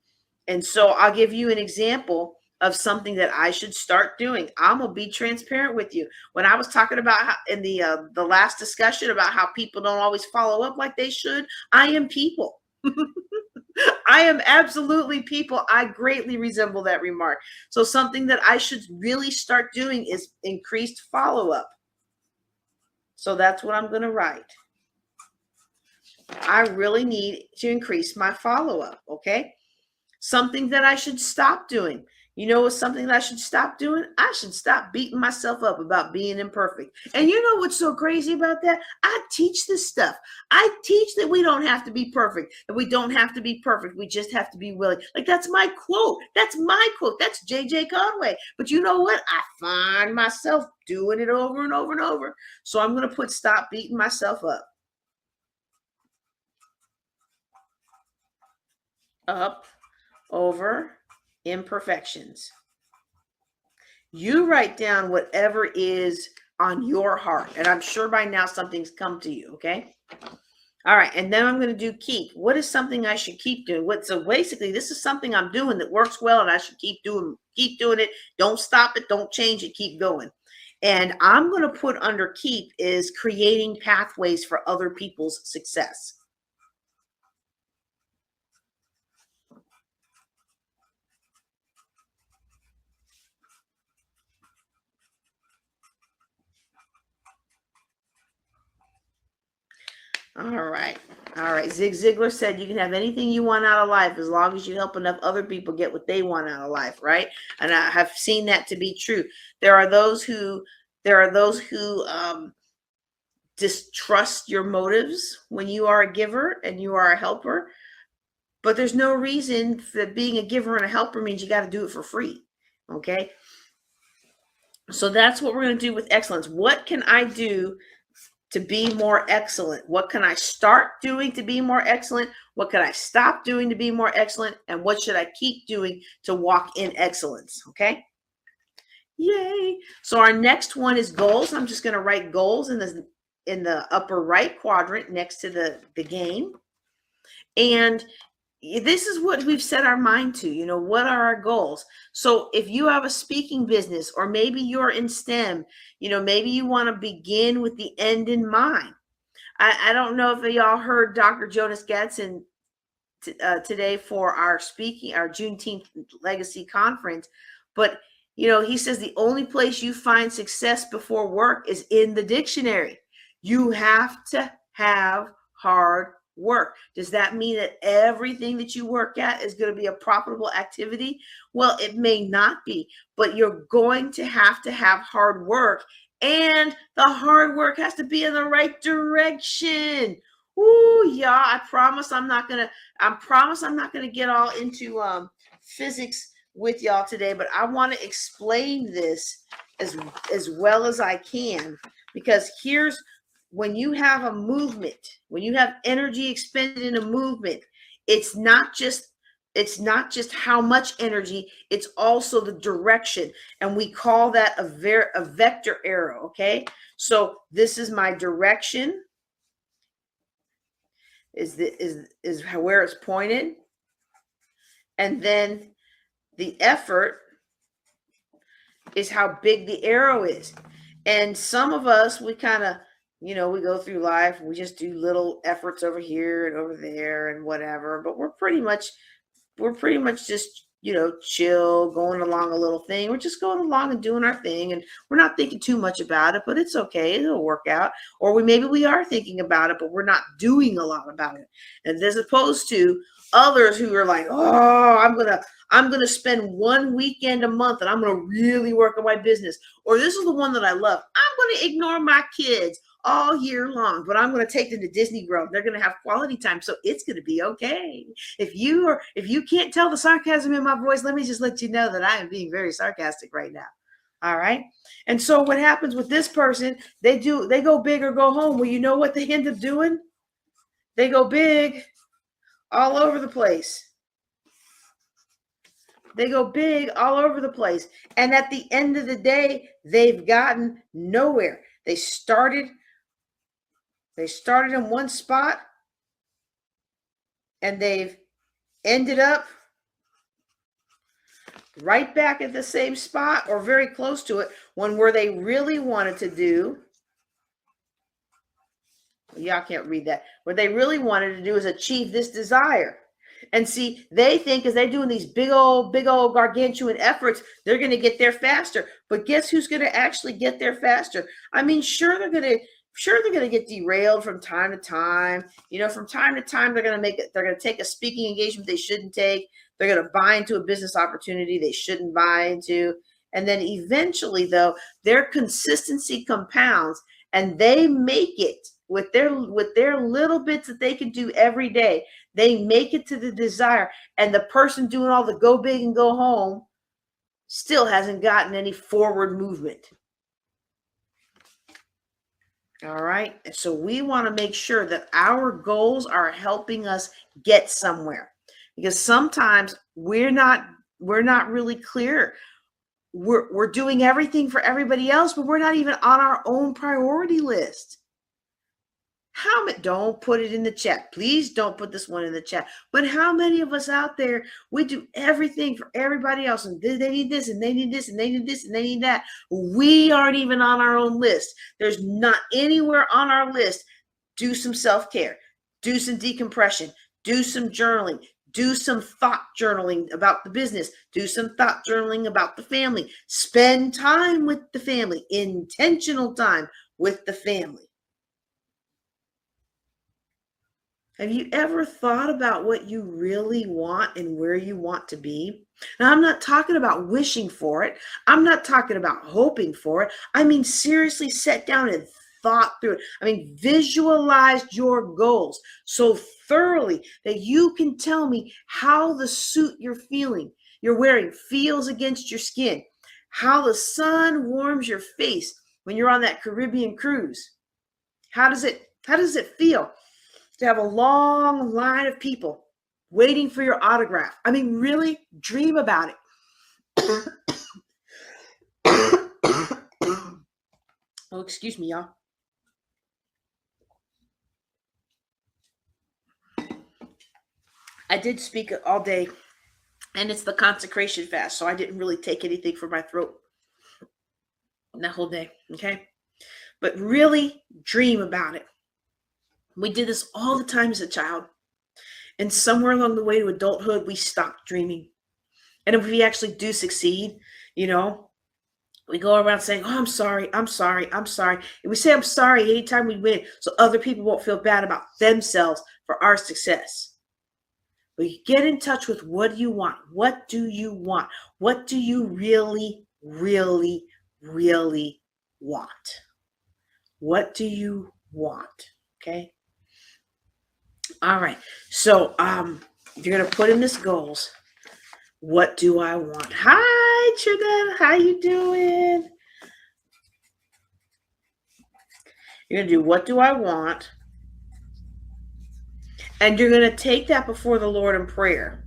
And so I'll give you an example of something that I should start doing. I'm going to be transparent with you. When I was talking about how, in the last discussion about how people don't always follow up like they should, I am people. I am absolutely people. I greatly resemble that remark. So something that I should really start doing is increased follow-up. So that's what I'm going to write. I really need to increase my follow-up, okay? Something that I should stop doing. You know what's something that I should stop doing? I should stop beating myself up about being imperfect. And you know what's so crazy about that? I teach this stuff. I teach that we don't have to be perfect. That we don't have to be perfect. We just have to be willing. Like, that's my quote. That's my quote. That's J.J. Conway. But you know what? I find myself doing it over and over and over. So I'm going to put stop beating myself up. Up, over, imperfections. You write down whatever is on your heart, and I'm sure by now something's come to you, okay? All right, and then I'm going to do keep. What is something I should keep doing? So basically, this is something I'm doing that works well, and I should keep doing it. Don't stop it. Don't change it. Keep going. And I'm going to put under keep is creating pathways for other people's success. All right. All right. Zig Ziglar said you can have anything you want out of life as long as you help enough other people get what they want out of life, right? And I have seen that to be true. There are those who distrust your motives when you are a giver and you are a helper, but there's no reason that being a giver and a helper means you got to do it for free. Okay? So that's what we're going to do with excellence. What can I do to be more excellent? What can I start doing to be more excellent? What can I stop doing to be more excellent? And what should I keep doing to walk in excellence? Okay. Yay. So our next one is goals. I'm just going to write goals in the upper right quadrant next to the game. And this is what we've set our mind to. What are our goals? So if you have a speaking business, or maybe you're in STEM, maybe you want to begin with the end in mind. I don't know if y'all heard Dr. Jonas Gadsden today for our Juneteenth Legacy conference, but he says the only place you find success before work is in the dictionary. You have to have hard work. Does that mean that everything that you work at is going to be a profitable activity? Well, it may not be, but you're going to have hard work, and the hard work has to be in the right direction. Ooh, yeah, I promise I'm not gonna get all into physics with y'all today, but I want to explain this as well as I can, because here's when you have a movement, when you have energy expended in a movement, it's not just how much energy, it's also the direction. And we call that a vector arrow. Okay. So this is my direction, is where it's pointed. And then the effort is how big the arrow is. And some of us, we kind of, we go through life and we just do little efforts over here and over there and whatever, but we're pretty much just, chill, going along a little thing. We're just going along and doing our thing, and we're not thinking too much about it, but it's okay. It'll work out. Or maybe we are thinking about it, but we're not doing a lot about it. And as opposed to others who are like, oh, I'm gonna spend one weekend a month and I'm gonna really work on my business. Or this is the one that I love. I'm gonna ignore my kids all year long, but I'm going to take them to Disney World. They're going to have quality time, so it's going to be okay. If you can't tell the sarcasm in my voice, let me just let you know that I am being very sarcastic right now. All right. And so what happens with this person, they go big or go home. Well, you know what they end up doing? They go big all over the place. They go big all over the place. And at the end of the day, they've gotten nowhere. They started in one spot and they've ended up right back at the same spot or very close to it, when where they really wanted to do, y'all can't read that, what they really wanted to do is achieve this desire. And see, they think as they're doing these big old gargantuan efforts, they're going to get there faster. But guess who's going to actually get there faster? I mean, sure, they're going to get derailed from time to time. From time to time, they're going to take a speaking engagement they shouldn't take. They're going to buy into a business opportunity they shouldn't buy into. And then eventually, though, their consistency compounds and they make it with their little bits that they can do every day. They make it to the desire. And the person doing all the go big and go home still hasn't gotten any forward movement. All right. So we want to make sure that our goals are helping us get somewhere, because sometimes we're not really clear. We're doing everything for everybody else, but we're not even on our own priority list. Don't put it in the chat. Please don't put this one in the chat. But how many of us out there, we do everything for everybody else, and they need this and they need this and they need this and they need that. We aren't even on our own list. There's not anywhere on our list. Do some self-care, do some decompression, do some journaling, do some thought journaling about the business, do some thought journaling about the family, spend time with the family, intentional time with the family. Have you ever thought about what you really want and where you want to be? Now, I'm not talking about wishing for it. I'm not talking about hoping for it. I mean, seriously, sat down and thought through it. I mean, visualized your goals so thoroughly that you can tell me how the suit you're wearing feels against your skin, how the sun warms your face when you're on that Caribbean cruise. How does it feel to have a long line of people waiting for your autograph? I mean, really dream about it. Oh, excuse me, y'all. I did speak all day, and it's the consecration fast, so I didn't really take anything for my throat that whole day, okay? But really dream about it. We did this all the time as a child. And somewhere along the way to adulthood, we stopped dreaming. And if we actually do succeed, we go around saying, oh, I'm sorry, I'm sorry, I'm sorry. And we say, I'm sorry anytime we win, so other people won't feel bad about themselves for our success. We get in touch with what do you want? What do you want? What do you really, really, really want? What do you want? Okay. All right. So you're going to put in this goals. What do I want? Hi, Trinette. How you doing? You're going to do what do I want? And you're going to take that before the Lord in prayer.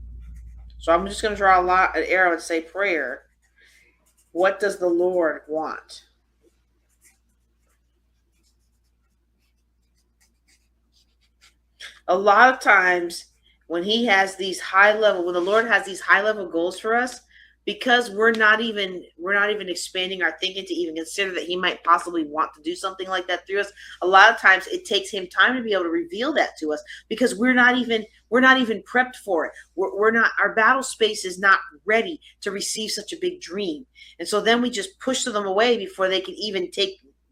So I'm just going to draw an arrow and say prayer. What does the Lord want? A lot of times when the Lord has these high level goals for us, because we're not even expanding our thinking to even consider that he might possibly want to do something like that through us. A lot of times it takes him time to be able to reveal that to us because we're not even prepped for it. We're not, our battle space is not ready to receive such a big dream. And so then we just push them away before they can even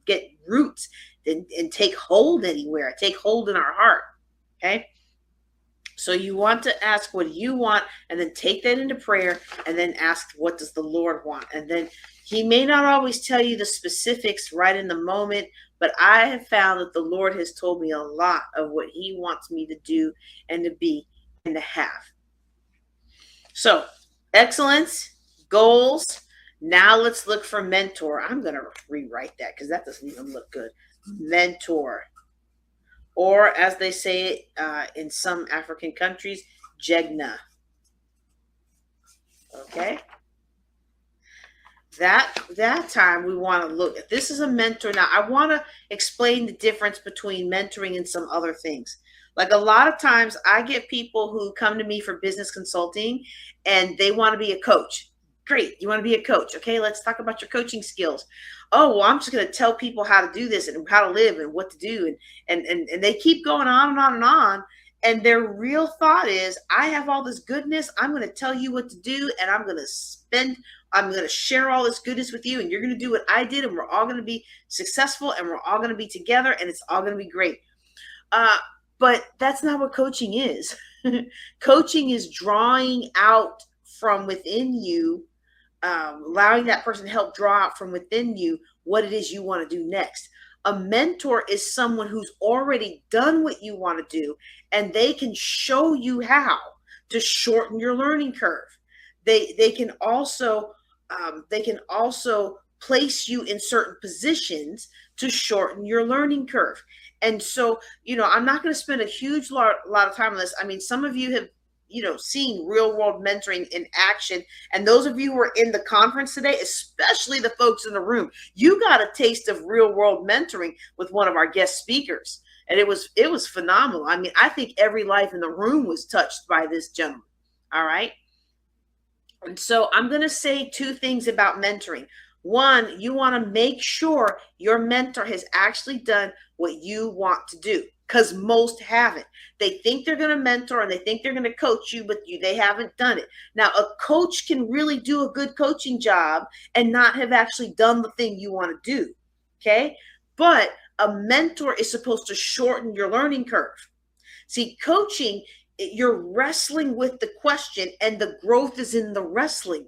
get roots and take hold anywhere, take hold in our heart. Okay. So you want to ask what you want and then take that into prayer and then ask what does the Lord want? And then he may not always tell you the specifics right in the moment, but I have found that the Lord has told me a lot of what he wants me to do and to be and to have. So excellence, goals. Now let's look for mentor. I'm going to rewrite that because that doesn't even look good. Mentor. Or as they say in some African countries, Jegna. Okay. That time we want to look at, this is a mentor. Now I want to explain the difference between mentoring and some other things. Like a lot of times I get people who come to me for business consulting and they want to be a coach. Great. You want to be a coach. Okay. Let's talk about your coaching skills. Oh, well, I'm just going to tell people how to do this and how to live and what to do. And they keep going on and on and on. And their real thought is, I have all this goodness. I'm going to tell you what to do. And I'm going to share all this goodness with you. And you're going to do what I did. And we're all going to be successful. And we're all going to be together. And it's all going to be great. But that's not what coaching is. Coaching is drawing out from within you, allowing that person to help draw out from within you what it is you want to do next. A mentor is someone who's already done what you want to do, and they can show you how to shorten your learning curve. They can also place you in certain positions to shorten your learning curve. And so, I'm not going to spend a huge lot of time on this. I mean, some of you have seeing real world mentoring in action. And those of you who are in the conference today, especially the folks in the room, you got a taste of real world mentoring with one of our guest speakers. And it was phenomenal. I mean, I think every life in the room was touched by this gentleman. All right. And so I'm going to say two things about mentoring. One, you want to make sure your mentor has actually done what you want to do, because most haven't. They think they're going to mentor and they think they're going to coach you, but they haven't done it. Now, a coach can really do a good coaching job and not have actually done the thing you want to do. Okay. But a mentor is supposed to shorten your learning curve. See, coaching, you're wrestling with the question, and the growth is in the wrestling.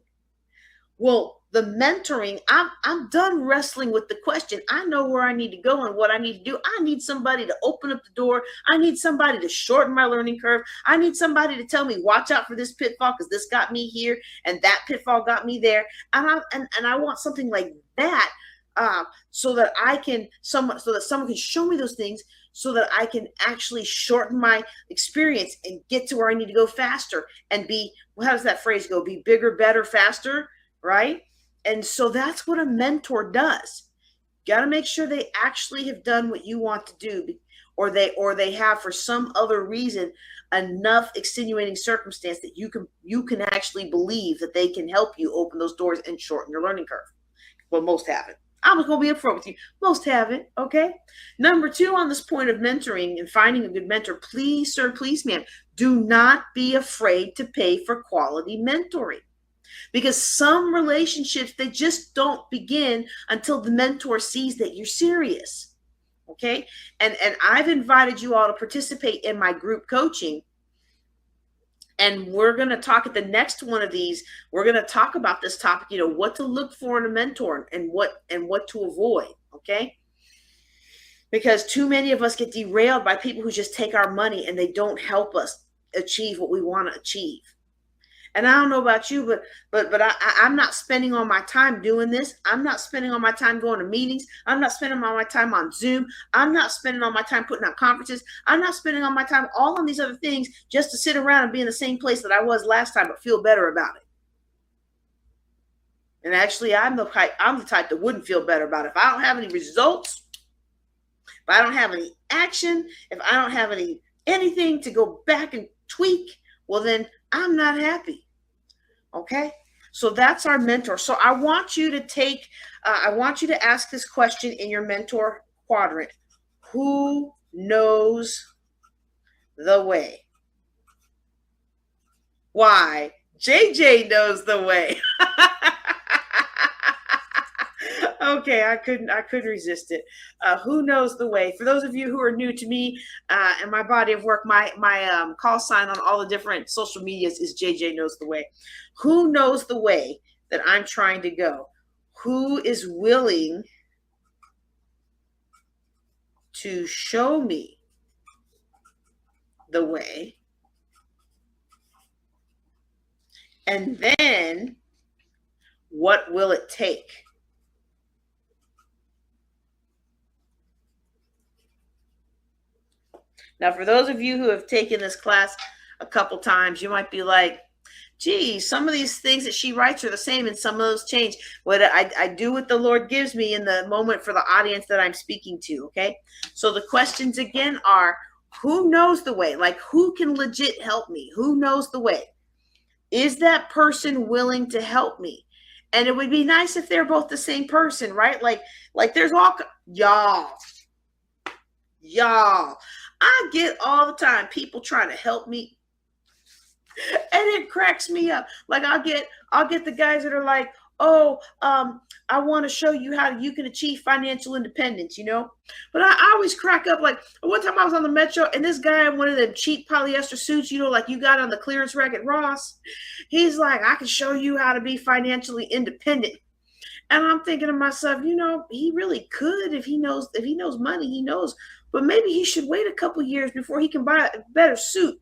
Well, the mentoring, I'm done wrestling with the question. I know where I need to go and what I need to do. I need somebody to open up the door. I need somebody to shorten my learning curve. I need somebody to tell me, watch out for this pitfall because this got me here and that pitfall got me there. And I want something like that, so that someone can show me those things, so that I can actually shorten my experience and get to where I need to go faster and be, well, how does that phrase go? Be bigger, better, faster, right? And so that's what a mentor does. You got to make sure they actually have done what you want to do, or they have, for some other reason, enough extenuating circumstance that you can actually believe that they can help you open those doors and shorten your learning curve. Well, most haven't. I'm just going to be upfront with you. Most haven't, okay? Number 2 on this point of mentoring and finding a good mentor, please, sir, please, ma'am, do not be afraid to pay for quality mentoring. Because some relationships, they just don't begin until the mentor sees that you're serious, okay? And I've invited you all to participate in my group coaching. And we're going to talk at the next one of these. We're going to talk about this topic, what to look for in a mentor and what to avoid, okay? Because too many of us get derailed by people who just take our money and they don't help us achieve what we want to achieve. And I don't know about you, but I'm not spending all my time doing this. I'm not spending all my time going to meetings. I'm not spending all my time on Zoom. I'm not spending all my time putting on conferences. I'm not spending all my time all on these other things just to sit around and be in the same place that I was last time, but feel better about it. And actually, I'm the type that wouldn't feel better about it. If I don't have any results, if I don't have any action, if I don't have anything to go back and tweak, well, then I'm not happy. Okay, so that's our mentor. So I want you to ask this question in your mentor quadrant. Who knows the way? Why? JJ knows the way. Okay, I couldn't resist it. Who knows the way? For those of you who are new to me and my body of work, my call sign on all the different social medias is JJ knows the way. Who knows the way that I'm trying to go? Who is willing to show me the way? And then what will it take? Now, for those of you who have taken this class a couple times, you might be like, gee, some of these things that she writes are the same and some of those change. What I do what the Lord gives me in the moment for the audience that I'm speaking to, okay? So the questions again are, who knows the way? Like, who can legit help me? Who knows the way? Is that person willing to help me? And it would be nice if they're both the same person, right? Like there's all, y'all. I get all the time people trying to help me, and it cracks me up. Like I'll get the guys that are like, oh, I want to show you how you can achieve financial independence, But I always crack up. Like one time I was on the Metro, and this guy in one of them cheap polyester suits, like you got on the clearance rack at Ross. He's like, I can show you how to be financially independent. And I'm thinking to myself, he really could if he knows money, he knows. But maybe he should wait a couple years before he can buy a better suit.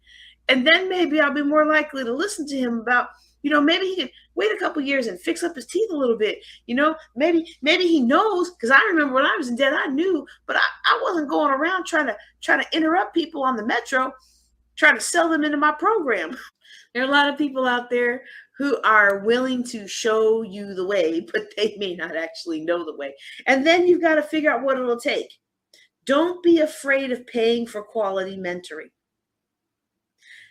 And then maybe I'll be more likely to listen to him about, maybe he can wait a couple years and fix up his teeth a little bit. Maybe he knows, because I remember when I was in debt, I knew, but I wasn't going around trying to interrupt people on the Metro, trying to sell them into my program. There are a lot of people out there who are willing to show you the way, but they may not actually know the way. And then you've got to figure out what it'll take. Don't be afraid of paying for quality mentoring.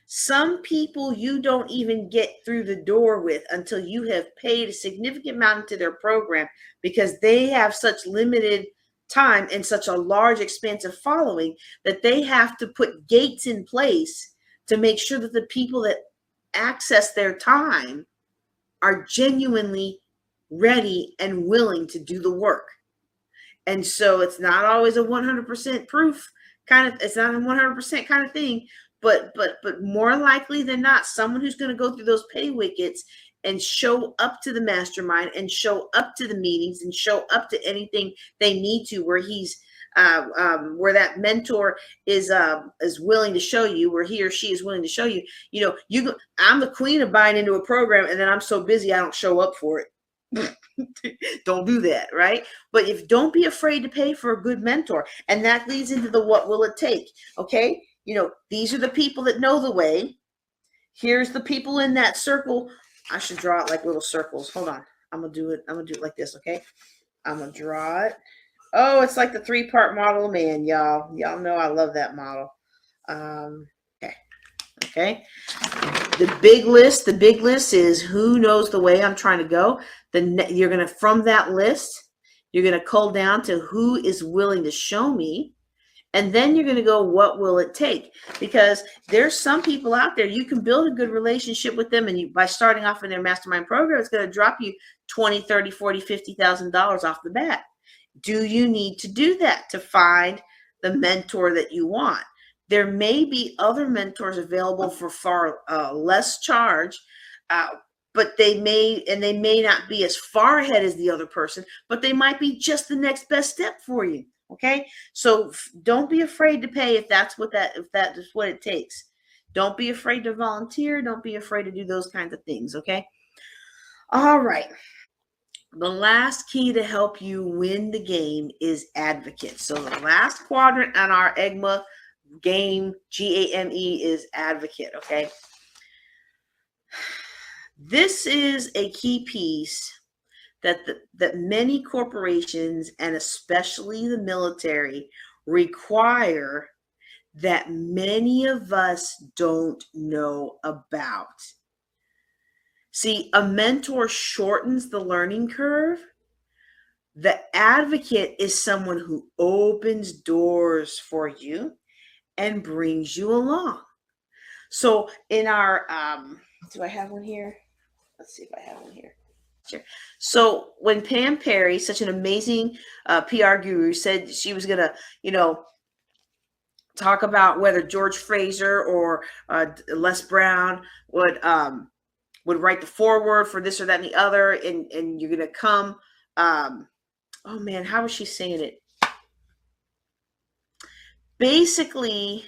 Some people you don't even get through the door with until you have paid a significant amount into their program, because they have such limited time and such a large, expansive following that they have to put gates in place to make sure that the people that access their time are genuinely ready and willing to do the work. And so it's not always a 100% proof, it's not a 100% kind of thing, but more likely than not, someone who's going to go through those pay wickets and show up to the mastermind and show up to the meetings and show up to anything they need to, where where that mentor is willing to show you, where he or she is willing to show you, I'm the queen of buying into a program, and then I'm so busy I don't show up for it. Don't do that, right? But don't be afraid to pay for a good mentor. And that leads into the what will it take? Okay, these are the people that know the way. Here's the people in that circle. I should draw it like little circles. Hold on. I'm gonna do it like this, okay? I'm gonna draw it. Oh, it's like the 3-part model of man, y'all. Y'all know I love that model. Okay. The big list is who knows the way I'm trying to go. You're going to, from that list, you're going to cull down to who is willing to show me. And then you're going to go, what will it take? Because there's some people out there, you can build a good relationship with them. And by starting off in their mastermind program, it's going to drop you $20, $30, $40, $50,000 off the bat. Do you need to do that to find the mentor that you want? There may be other mentors available for far less charge, but they may not be as far ahead as the other person, but they might be just the next best step for you. Okay, so don't be afraid to pay if that is what it takes. Don't be afraid to volunteer. Don't be afraid to do those kinds of things. Okay. All right. The last key to help you win the game is advocate. So the last quadrant on our EGMA game, GAME, is advocate. Okay. This is a key piece that many corporations, and especially the military, require that many of us don't know about. See, a mentor shortens the learning curve. The advocate is someone who opens doors for you and brings you along. So in our, do I have one here? Let's see if I have one here. Sure. So when Pam Perry, such an amazing PR guru, said she was going to, talk about whether George Fraser or Les Brown would write the foreword for this or that and the other, and you're going to come, oh man, how was she saying it? Basically,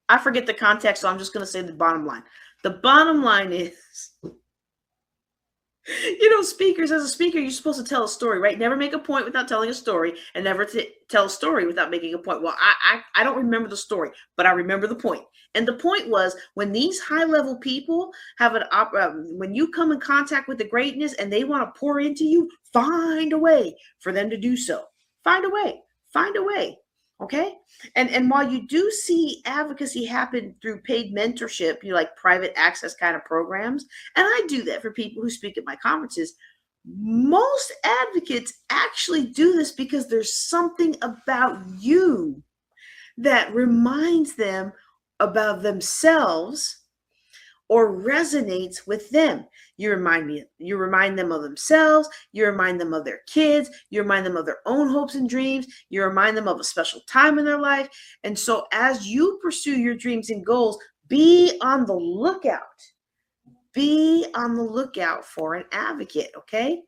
I forget the context, so I'm just going to say the bottom line. The bottom line is, speakers, as a speaker, you're supposed to tell a story, right? Never make a point without telling a story, and never tell a story without making a point. Well, I don't remember the story, but I remember the point. And the point was, when these high-level people have when you come in contact with the greatness and they want to pour into you, find a way for them to do so. Find a way. Okay. And while you do see advocacy happen through paid mentorship, like private access kind of programs, and I do that for people who speak at my conferences, most advocates actually do this because there's something about you that reminds them about themselves or resonates with them. You remind them of themselves, you remind them of their kids, you remind them of their own hopes and dreams, you remind them of a special time in their life. And so as you pursue your dreams and goals, be on the lookout. Be on the lookout for an advocate, okay?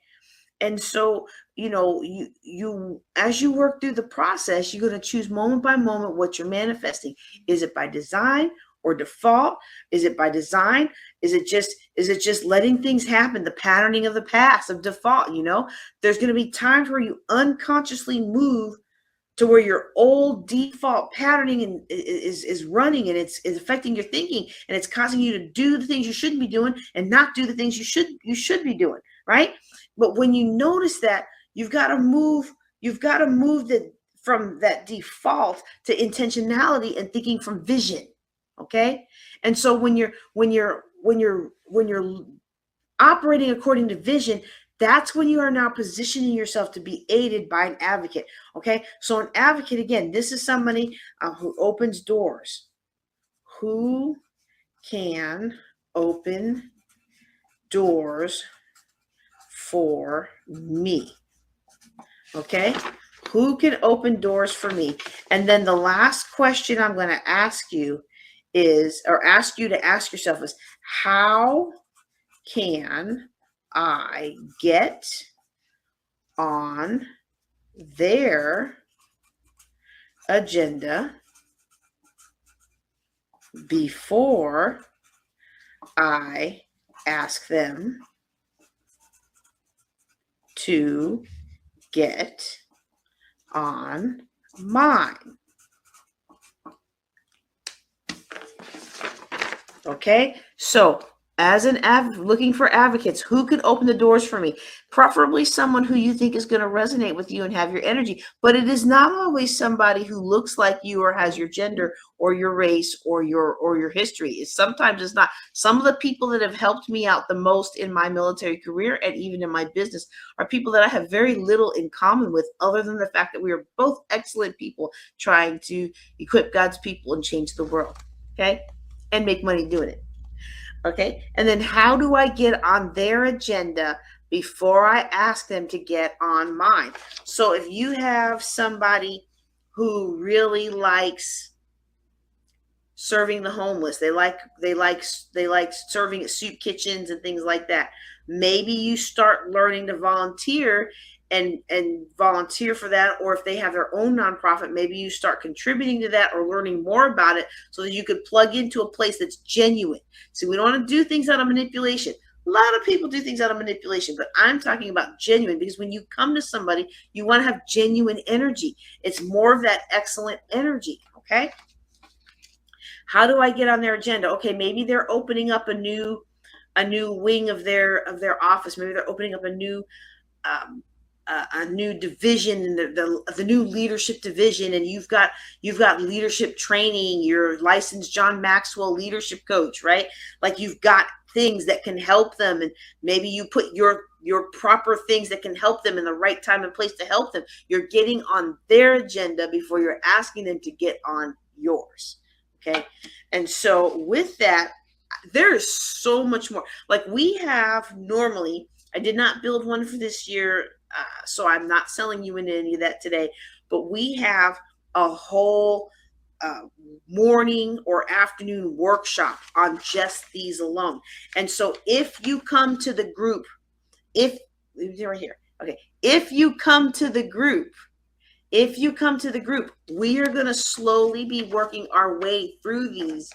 And so, you as you work through the process, you're going to choose moment by moment what you're manifesting. Is it by design or default? Is it by design? Is it just letting things happen? The patterning of the past, of default, there's going to be times where you unconsciously move to where your old default patterning is running, and it's affecting your thinking, and it's causing you to do the things you shouldn't be doing and not do the things you should be doing, right? But when you notice that, you've got to move from that default to intentionality and thinking from vision. Okay. And so when you're operating according to vision, that's when you are now positioning yourself to be aided by an advocate. Okay. So an advocate, again, this is somebody who opens doors, who can open doors for me. Okay. Who can open doors for me? And then the last question I'm going to ask you is, or ask you to ask yourself is, how can I get on their agenda before I ask them to get on mine? Okay, so as an looking for advocates, who could open the doors for me? Preferably someone who you think is going to resonate with you and have your energy. But it is not always somebody who looks like you or has your gender or your race or your history. Sometimes it's not. Some of the people that have helped me out the most in my military career and even in my business are people that I have very little in common with, other than the fact that we are both excellent people trying to equip God's people and change the world. Okay, and make money doing it. Okay, and then how do I get on their agenda before I ask them to get on mine? So if you have somebody who really likes serving the homeless, they like serving at soup kitchens and things like that, maybe you start learning to volunteer and volunteer for that. Or if they have their own nonprofit, maybe you start contributing to that or learning more about it so that you could plug into a place that's genuine. See, we don't want to do things out of manipulation. A lot of people do things out of manipulation, but I'm talking about genuine, because when you come to somebody, you want to have genuine energy. It's more of that excellent energy. Okay. How do I get on their agenda? Okay, maybe they're opening up a new wing of their office. Maybe they're opening up a new division in the new leadership division, and you've got leadership training. You're licensed John Maxwell leadership coach, right? Like, you've got things that can help them, and maybe you put your proper things that can help them in the right time and place to help them. You're getting on their agenda before you're asking them to get on yours. Okay, and so with that, there's so much more. Like, we have normally, I did not build one for this year, so I'm not selling you into any of that today, but we have a whole morning or afternoon workshop on just these alone. And so if you come to the group, if you come to the group, we are going to slowly be working our way through these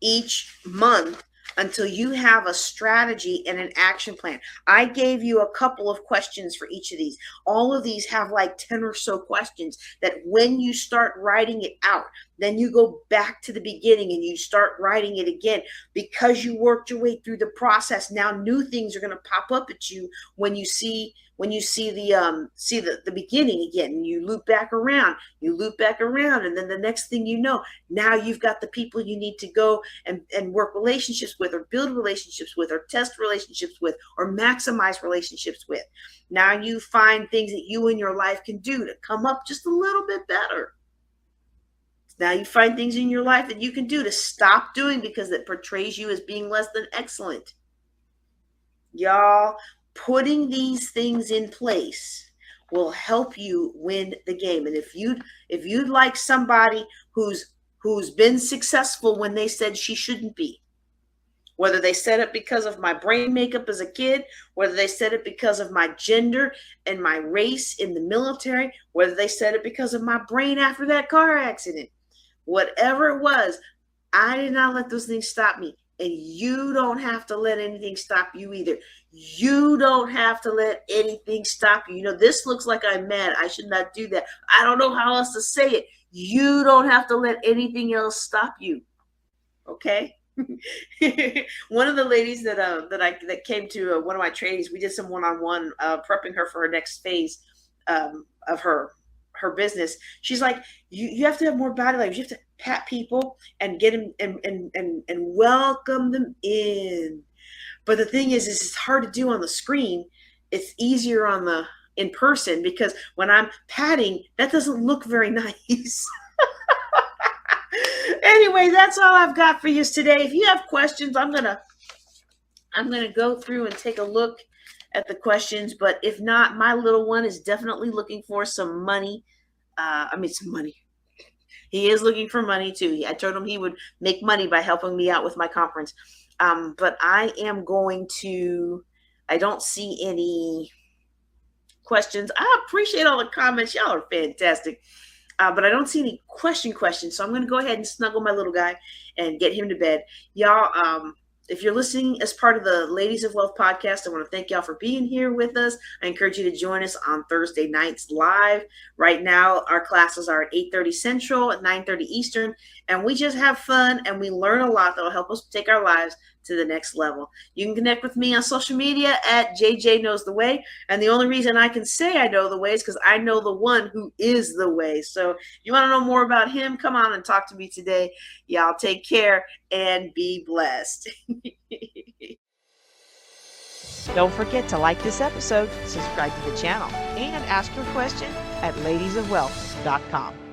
each month until you have a strategy and an action plan. I gave you a couple of questions for each of these. All of these have like 10 or so questions that when you start writing it out, then you go back to the beginning and you start writing it again, because you worked your way through the process. Now new things are going to pop up at you when you see the beginning again, and you loop back around, and then the next thing you know, now you've got the people you need to go and work relationships with, or build relationships with, or test relationships with, or maximize relationships with. Now you find things that you in your life can do to come up just a little bit better. Now you find things in your life that you can do to stop doing because it portrays you as being less than excellent. Y'all, putting these things in place will help you win the game. And if you'd like somebody who's been successful when they said she shouldn't be, whether they said it because of my brain makeup as a kid, whether they said it because of my gender and my race in the military, whether they said it because of my brain after that car accident, whatever it was, I did not let those things stop me. And you don't have to let anything stop you either. You don't have to let anything stop you. You know, this looks like I'm mad. I should not do that. I don't know how else to say it. You don't have to let anything else stop you. Okay? One of the ladies that came to one of my trainings, we did some one-on-one prepping her for her next phase of her business. She's like, you have to have more body language. You have to pat people and get them and welcome them in. But the thing is it's hard to do on the screen. It's easier in person, because when I'm patting, that doesn't look very nice. Anyway, that's all I've got for you today. If you have questions, I'm gonna go through and take a look at the questions. But if not, my little one is definitely looking for some money some money. He is looking for money too. I told him he would make money by helping me out with my conference. But I am going to, I don't see any questions. I appreciate all the comments. Y'all are fantastic. But I don't see any questions. So I'm going to go ahead and snuggle my little guy and get him to bed. Y'all, if you're listening as part of the Ladies of Wealth podcast, I want to thank y'all for being here with us. I encourage you to join us on Thursday nights live. Right now, our classes are at 8:30 Central, at 9:30 Eastern, and we just have fun and we learn a lot that will help us take our lives to the next level. You can connect with me on social media at JJ Knows the Way. And the only reason I can say I know the way is because I know the one who is the way. So if you want to know more about him, come on and talk to me today. Y'all take care and be blessed. Don't forget to like this episode, subscribe to the channel, and ask your question at ladiesofwealth.com.